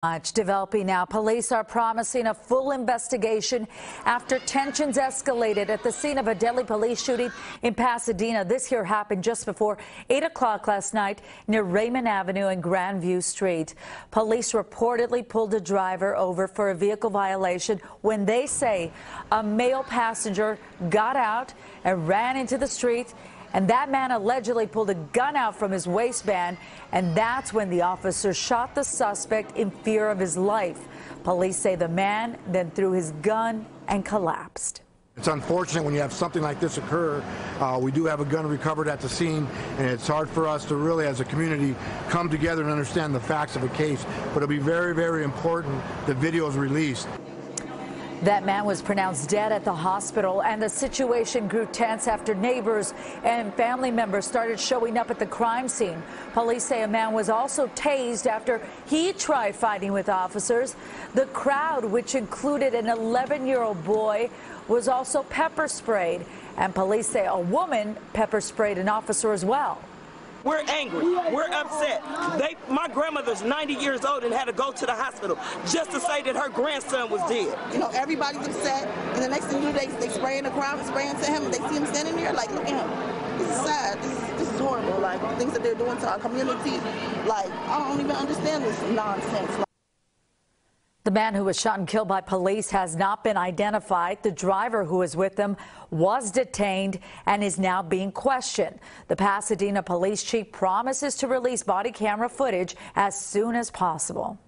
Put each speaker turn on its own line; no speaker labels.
Much developing now. Police are promising a full investigation after tensions escalated at the scene of a deadly police shooting in Pasadena. This here happened just before 8 o'clock last night near Raymond Avenue and Grandview Street. Police reportedly pulled a driver over for a vehicle violation when they say a male passenger got out and ran into the street. And that man allegedly pulled a gun out from his waistband, and that's when the officer shot the suspect in fear of his life. Police say the man then threw his gun and collapsed.
It's unfortunate when you have something like this occur. We do have a gun recovered at the scene, and it's hard for us to really, as a community, come together and understand the facts of a case. But it'll be very, very important the video is released.
That man was pronounced dead at the hospital, and the situation grew tense after neighbors and family members started showing up at the crime scene. Police say a man was also tased after he tried fighting with officers. The crowd, which included an 11-year-old boy, was also pepper sprayed, and police say a woman pepper sprayed an officer as well.
We're angry. We're upset. My grandmother's 90 years old and had to go to the hospital just to say that her grandson was dead.
You know, everybody's upset, and the next thing you do, they spray in the crowd and spray into him, and they see him standing there like, look at him. This is sad. This is horrible. Like, the things that they're doing to our community, like, I don't even understand this nonsense.
The man who was shot and killed by police has not been identified. The driver who was with him was detained and is now being questioned. The Pasadena police chief promises to release body camera footage as soon as possible.